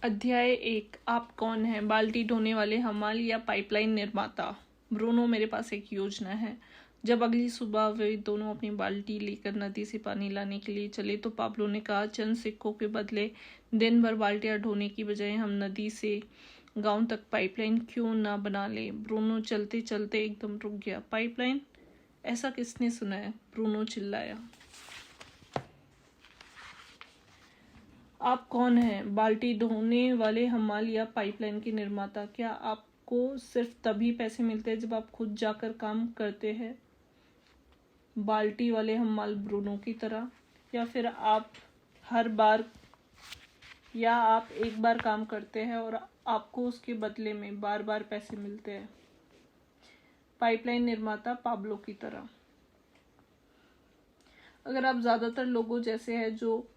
अध्याय 1। आप कौन हैं? बाल्टी ढोने वाले हमाल या पाइपलाइन निर्माता? ब्रूनो, मेरे पास एक योजना है। जब अगली सुबह वे दोनों अपनी बाल्टी लेकर नदी से पानी लाने के लिए चले तो पाब्लो ने कहा, चंद सिक्कों के बदले दिन भर बाल्टियां ढोने की बजाय हम नदी से गांव तक पाइपलाइन क्यों ना बना ले? ब्रूनो चलते चलते एकदम रुक गया। पाइपलाइन? ऐसा किसने सुना है? ब्रूनो चिल्लाया। आप कौन हैं? बाल्टी ढोने वाले हमाल या पाइपलाइन के निर्माता? क्या आपको सिर्फ तभी पैसे मिलते हैं जब आप खुद जाकर काम करते हैं, बाल्टी वाले हमाल ब्रूनो की तरह, या फिर आप एक बार काम करते हैं और आपको उसके बदले में बार बार पैसे मिलते हैं, पाइपलाइन निर्माता पाब्लो की तरह? अगर आप ज्यादातर लोगों जैसे हैं जो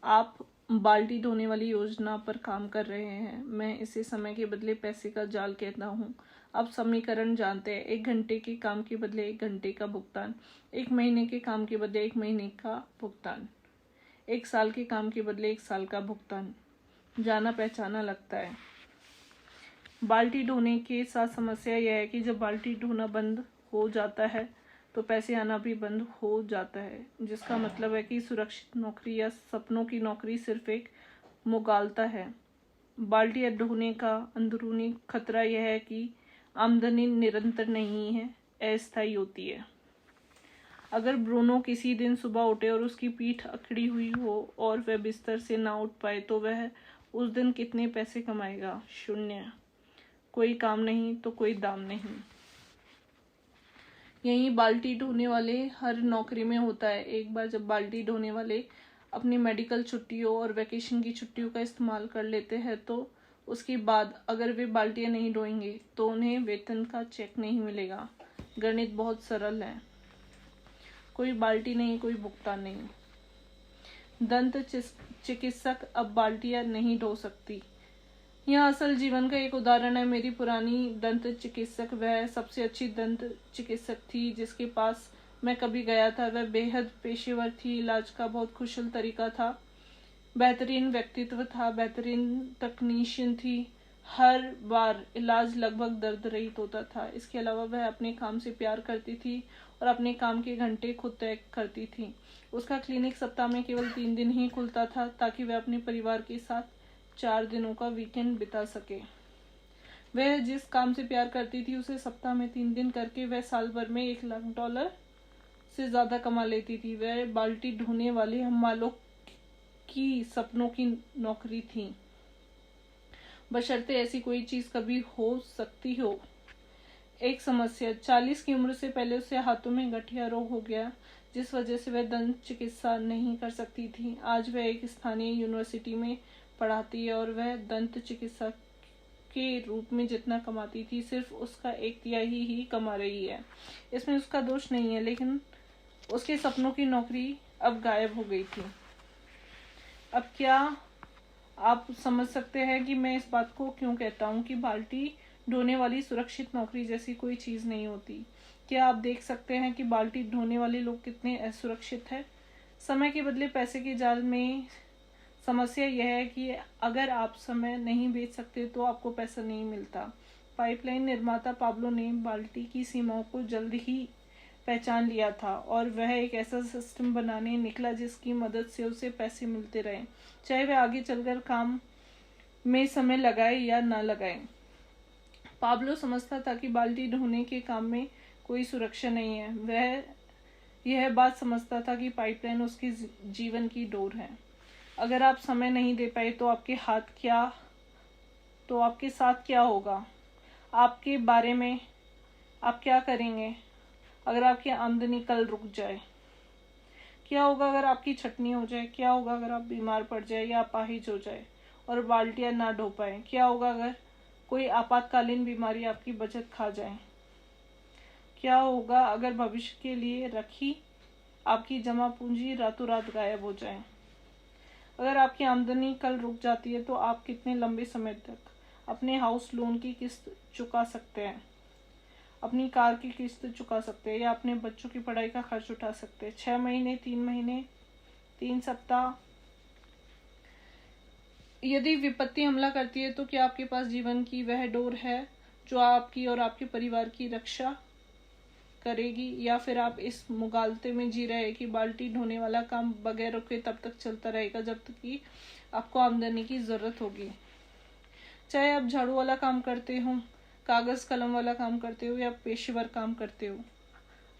आप बाल्टी ढोने वाली योजना पर काम कर रहे हैं, मैं इसे समय के बदले पैसे का जाल कहता हूँ। आप समीकरण जानते हैं। 1 घंटे के काम के बदले 1 घंटे का भुगतान, 1 महीने के काम के बदले 1 महीने का भुगतान, 1 साल के काम के बदले 1 साल का भुगतान। जाना पहचाना लगता है। बाल्टी ढोने के साथ समस्या यह है कि जब बाल्टी ढोना बंद हो जाता है तो पैसे आना भी बंद हो जाता है, जिसका मतलब है कि सुरक्षित नौकरी या सपनों की नौकरी सिर्फ एक मुगालता है। बाल्टी ढोने का अंदरूनी खतरा यह है कि आमदनी निरंतर नहीं है, अस्थायी होती है। अगर ब्रूनो किसी दिन सुबह उठे और उसकी पीठ अकड़ी हुई हो और वह बिस्तर से ना उठ पाए तो वह उस दिन कितने पैसे कमाएगा? 0। कोई काम नहीं तो कोई दाम नहीं। यही बाल्टी ढोने वाले हर नौकरी में होता है। एक बार जब बाल्टी ढोने वाले अपनी मेडिकल छुट्टियों और वैकेशन की छुट्टियों का इस्तेमाल कर लेते हैं तो उसके बाद अगर वे बाल्टियां नहीं ढोएंगे तो उन्हें वेतन का चेक नहीं मिलेगा। गणित बहुत सरल है। कोई बाल्टी नहीं, कोई भुगतान नहीं। दंत चिकित्सक अब बाल्टियां नहीं ढो सकती। यह असल जीवन का एक उदाहरण है। मेरी पुरानी दंत चिकित्सक वह सबसे अच्छी दंत चिकित्सक थी जिसके पास मैं कभी गया था। वह बेहद पेशेवर थी, इलाज का बहुत कुशल तरीका था, बेहतरीन व्यक्तित्व था, बेहतरीन तकनीशियन थी। हर बार इलाज लगभग दर्द रहित होता था। इसके अलावा वह अपने काम से प्यार करती थी और अपने काम के घंटे खुद तय करती थी। उसका क्लिनिक सप्ताह में केवल 3 दिन ही खुलता था ताकि वह अपने परिवार के साथ 4 दिनों का वीकेंड बिता सके। वह जिस काम से प्यार करती थी उसे सप्ताह में 3 दिन करके वह साल भर में $1 लाख से ज्यादा कमा लेती थी। वह बाल्टी ढोने वाले हमालों की सपनों की नौकरी थी, बशर्ते ऐसी कोई चीज कभी हो सकती हो। एक समस्या, 40 की उम्र से पहले उसके हाथों में गठिया रोग हो गया जिस वजह से वह दंत चिकित्सा नहीं कर सकती थी। आज वह एक स्थानीय यूनिवर्सिटी में पढ़ाती है और वह दंत चिकित्सा के रूप में जितना कमाती थी सिर्फ उसका 1/3 ही कमा रही है। इसमें उसका दोष नहीं है, लेकिन उसके सपनों की नौकरी अब गायब हो गई थी। अब क्या आप समझ सकते हैं कि मैं इस बात को क्यों कहता हूँ कि बाल्टी ढोने वाली सुरक्षित नौकरी जैसी कोई चीज नहीं होती? क्या आप देख सकते हैं कि बाल्टी ढोने वाले लोग कितने असुरक्षित हैं? समय के बदले पैसे के जाल में समस्या यह है कि अगर आप समय नहीं बेच सकते तो आपको पैसा नहीं मिलता। पाइपलाइन निर्माता पाब्लो ने बाल्टी की सीमाओं को जल्द ही पहचान लिया था और वह एक ऐसा सिस्टम बनाने निकला जिसकी मदद से उसे पैसे मिलते रहे, चाहे वह आगे चलकर काम में समय लगाए या ना लगाए। पाब्लो समझता था कि बाल्टी ढोने के काम में कोई सुरक्षा नहीं है। वह यह बात समझता था कि पाइपलाइन उसके जीवन की डोर है। अगर आप समय नहीं दे पाए तो आपके साथ क्या होगा? आपके बारे में आप क्या करेंगे अगर आपकी आमदनी कल रुक जाए? क्या होगा अगर आपकी छटनी हो जाए? क्या होगा अगर आप बीमार पड़ जाए या अपाहिज हो जाए और बाल्टियां ना ढो पाए? क्या होगा अगर कोई आपातकालीन बीमारी आपकी बचत खा जाए? क्या होगा अगर भविष्य के लिए रखी आपकी जमा पूंजी रातों रात गायब हो जाए? अगर आपकी आमदनी कल रुक जाती है तो आप कितने लंबे समय तक अपने हाउस लोन की किस्त चुका सकते हैं, अपनी कार की किस्त चुका सकते हैं या अपने बच्चों की पढ़ाई का खर्च उठा सकते हैं? 6 महीने, 3 महीने, 3 सप्ताह, यदि विपत्ति हमला करती है तो क्या आपके पास जीवन की वह डोर है जो आपकी और आपके परिवार की रक्षा करेगी, या फिर आप इस मुगालते में जी रहे कि बाल्टी ढोने वाला काम बगैर रुके तब तक चलता रहेगा जब तक कि आपको आमदनी की जरूरत होगी। चाहे आप झाड़ू वाला काम करते हो, कागज कलम वाला काम करते हो या पेशेवर काम करते हो,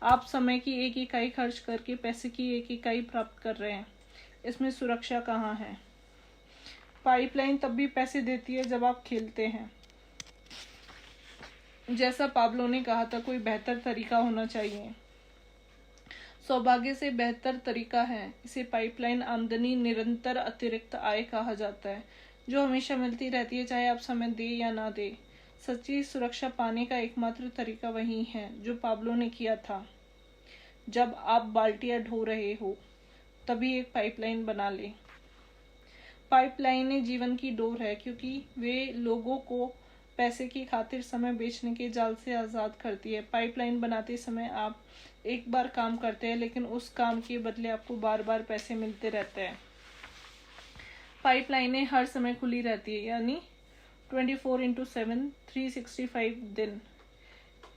आप समय की एक इकाई खर्च करके पैसे की एक इकाई प्राप्त कर रहे हैं। इसमें सुरक्षा कहाँ है? पाइपलाइन तब भी पैसे देती है जब आप खेलते हैं। जैसा पाब्लो ने कहा था, कोई बेहतर तरीका होना चाहिए। सौभाग्य से बेहतर तरीका है। इसे पाइपलाइन आमदनी, निरंतर अतिरिक्त आय कहा जाता है, जो हमेशा मिलती रहती है, चाहे आप समय दे या ना दे। सच्ची सुरक्षा पाने का एकमात्र तरीका वही है जो पाब्लो ने किया था। जब आप बाल्टियां ढो रहे हो तभी एक पाइपलाइन बना ले। पाइपलाइनें जीवन की डोर है क्योंकि वे लोगों को पैसे की खातिर समय बेचने के जाल से आज़ाद करती है। पाइपलाइन बनाते समय आप एक बार काम करते हैं, लेकिन उस काम के बदले आपको बार बार पैसे मिलते रहते हैं। पाइपलाइनें हर समय खुली रहती है, यानी 24/7 365 दिन।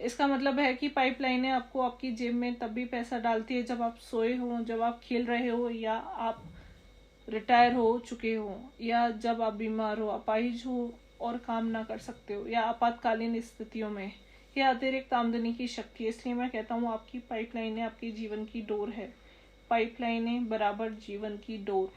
इसका मतलब है कि पाइपलाइनें आपको आपकी जेब में तब भी पैसा डालती है जब आप सोए हो, जब आप खेल रहे हो, या आप रिटायर हो चुके हो, या जब आप बीमार हो, अपाहिज हो और काम ना कर सकते हो, या आपातकालीन स्थितियों में। यह अतिरिक्त आमदनी की शक्ति है। इसलिए मैं कहता हूँ आपकी पाइपलाइनें आपके जीवन की डोर है। पाइपलाइनें बराबर जीवन की डोर।